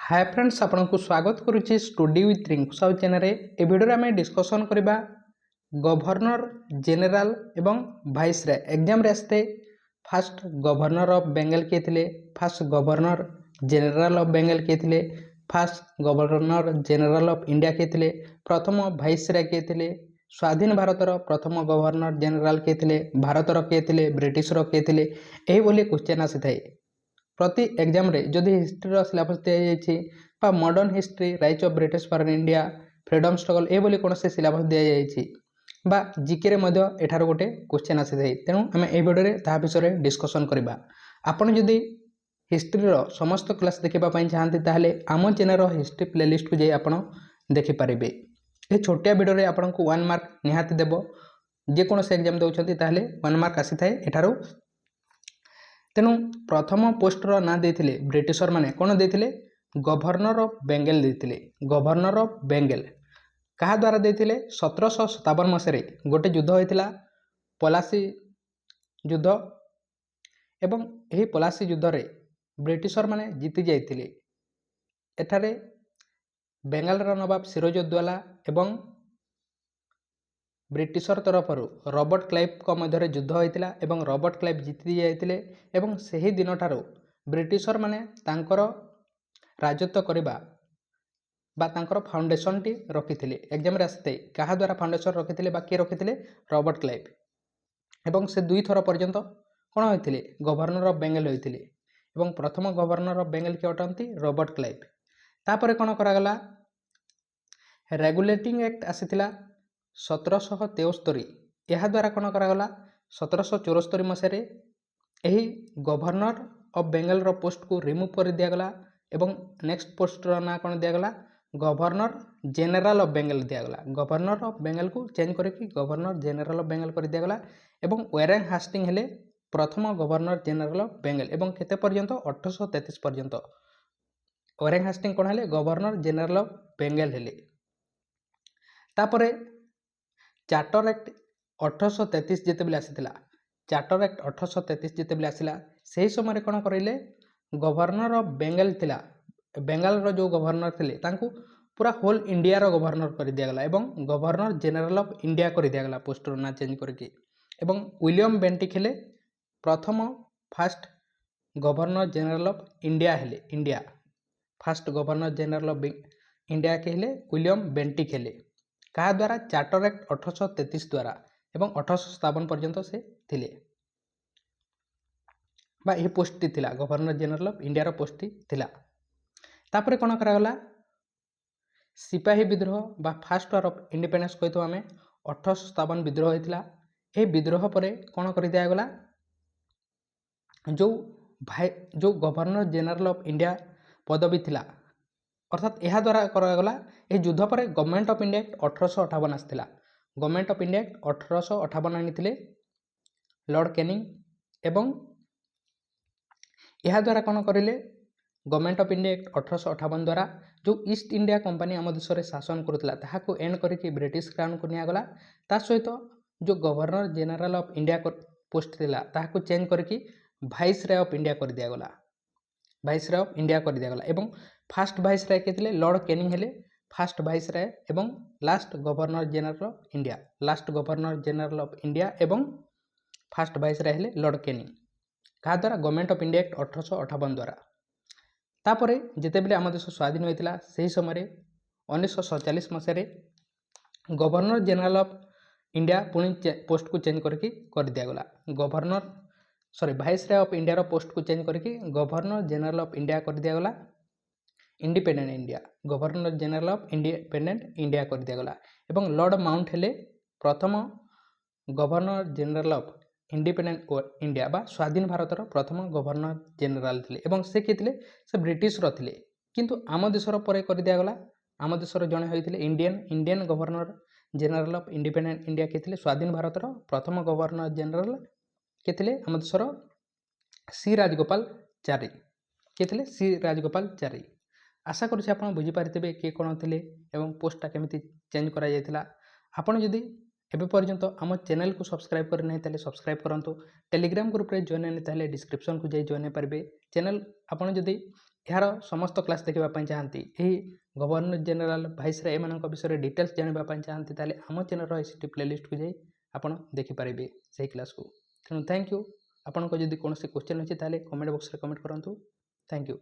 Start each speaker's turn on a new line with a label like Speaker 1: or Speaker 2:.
Speaker 1: हाय friends आपको स्वागत करुच्ची study with Rinku Sahu channel ए भिडियो आम डिस्कसन करवा गवर्नर जेनेल एवं भाइसराय एग्जाम रे आसते फास्ट गवर्नर ऑफ बेंगल किए थे, fast governor general of Bengal किए थे, fast governor general of India किए थे, प्रथम भाइसराय किए थे, स्वाधीन भारतर प्रथम गवर्नर जेनेल किए थे, भारतर किए थे, ब्रिटिशर किए थे, यही क्वेश्चन आसी थाए प्रति एग्जाम रे जदि history syllabus the modern history rise of British for India freedom struggle ये कौन से सिलेबस दि जिके रे एठार गोटे क्वेश्चन आसी थाए तेणु आम ए भिडियो ता विषय डिस्कसन करवा। आपड़ जदि हिस्ट्री समस्त क्लास देखापी चाहती ताहले आम चैनल हिस्ट्री प्लेलिस्ट को जाई आपड़ देखिपारे। ये छोटिया भिडियो आपन को 1 मार्क निहाती देव जेकोसी एग्जाम दौरान ताहले 1 मार्क आसी थाए एठारू। तेणु प्रथम पोस्टर ना देते ब्रिटिशर माने कौन देते गवर्नर ऑफ बेंगल देते। गवर्नर ऑफ बेंगल क्या द्वारा देते 1757 मसीह गोटे युद्ध होता पलासी युद्ध एवं यही पलासी युद्ध रे ब्रिटिशर माने जीति जाइतिले। एठारे बेंगाल नवाब सिरोजउद्दौला एवं ब्रिटिशर तरफ रॉबर्ट क्लाइव को मध्य युद्ध होता एवं रॉबर्ट क्लाइव जीति जाइतिले एवं सही दिन ठारू ब्रिटिशर माने तांकर राजत्व करबा बा तांकर फाउंडेशन टी रखिथिले। एग्जाम रे आसते कहा द्वारा फाउंडेशन रखिथिले बा के रखिथिले रॉबर्ट क्लाइव एवं से 2 थर पर्यंत कौन होइथिले गवर्नर ऑफ बेंगल होइथिले एवं प्रथम गवर्नर ऑफ बेंगल के अटंती रॉबर्ट क्लाइव। तापरे कौन करागला रेगुलेटिंग एक्ट आसीथिला 1773 यह द्वारा कौन करागला 1774 मसीह यही गवर्नर ऑफ बेंगल रो पोस्ट को रिमूव कर दियागला एवं नेक्स्ट पोस्ट रो ना कौन दियागला गवर्नर जेनेल ऑफ बेंगल दियागला। गवर्नर ऑफ बेंगल को चेंज करके गवर्नर जेनेल ऑफ बेंगल कर दियागला एवं वेरेन हास्टिंग हेले प्रथम गवर्नर जेनेल ऑफ बेंगल एवं केते पर्यंत 1833 पर्यंत वेरेन हास्टिंग कौन हेले गवर्नर जेनेल ऑफ बेंगल हेले। तापरे चार्टर एक्ट 1833 जितेबले आसीथिला चार्टर एक्ट 1833 जितेबले आसिला सही समय कौन करेंगे गवर्नर ऑफ बेंगल थिला बेंगाल रो जो गवर्नर थिले तांको पूरा होल इंडिया रो गवर्नर कर दियागला एवं गवर्नर जेनेल ऑफ इंडिया कर दियागला पोस्टर ना चेंज करके एवं विलियम बेंटिक हेले प्रथम first governor general of India हेले India first governor general of India के हेले विलियम बेंटिक हेले क्या द्वारा चार्टर एक्ट 1833 द्वारा एवं 1857 पर्यंत से थिले बा यह पोस्ट टी थिला गवर्नर जेनेल ऑफ इंडिया रो पोस्ट टी थिला। तापरे कौन करागला सिपाही विद्रोह बा फास्ट वार ऑफ इंडिपेंडेंस कही आम 1857 विद्रोह होता यह विद्रोह पर कौन कर दियागला जो गवर्नर जेनेल ऑफ इंडिया पदवी थिला अर्थात यह द्वारा करागला यह युद्ध पर गवर्नमेंट ऑफ इंडिया एक्ट 1858 आसाला। गवर्नमेंट ऑफ इंडिया एक्ट 1858 आनी लॉर्ड कैनिंग एवं यह द्वारा कौन करें गवर्नमेंट ऑफ इंडिया एक्ट 1858 द्वारा जो ईस्ट इंडिया कंपनी आम देश में शासन करुला ताहाको एंड करके ब्रिटिश क्राउन को निगला ता सहित जो governor general of India post थिला ताहाको चेंज करके भाइसराय ऑफ इंडिया कर दियागला भाइसराय ऑफ इंडिया कर दियागला एवं फास्ट भाइसराय के थे लॉर्ड कैनिंग हेले फास्ट भाइसराय एवं last governor general of India last governor general of India एवं फास्ट भाइसराय हेले लॉर्ड कैनिंग क्या द्वारा गवर्नमेंट ऑफ इंडिया एक्ट 1858 द्वारा। तापरे जितेबले आम देश स्वाधीन होता से समय 1947 मसीह गवर्नर जेनेल ऑफ इंडिया पुणी पोस्ट को चेंज करके कर दियागला गवर्नर भाइसराय ऑफ इंडिया रो पोस्ट को चेंज करके गवर्नर जेनेल ऑफ इंडिया कर दियागला independent India governor general of independent India कर दियागला एवं लॉर्ड माउंट हेले प्रथम governor general of independent India बा स्वाधीन भारतर प्रथम गवर्नर जेनेल थे एवं से किए थे से ब्रिटिश थे किंतु आम देशर पर कर दियागला आम देशर जड़े होते Indian governor general of independent India के थे स्वाधीन भारतर प्रथम गवर्नर जेनेल के थे आम देशर सी राजगोपालाचारी के थे सी राजगोपालाचारी। आशा करुँच आप बुझीपारे किए कौन थे एवं पोस्टा केमी चेंज कर आपड़ जदि एबे पर्यंत आम चैनल को सब्सक्राइब करना ताले सब्सक्राइब करंतु टेलीग्राम ग्रुप रे जॉइन नहीं ताले डिस्क्रिप्शन को जाई जॉइन पारबे चैनल आपन जदि यार समस्त क्लास देखा चाहती यही गवर्नर जनरल भाइसराय एମାନଙ୍କ विषय डिटेल्स जानापी चाहती ताले आम चैनल ICT प्लेलिस्ट को जाई आपण देखिपारे से क्लास को। तेणु थैंक यू। आपन को जदि कौन क्वेश्चन अच्छी कमेंट बॉक्स में कमेंट करूँ। Thank you.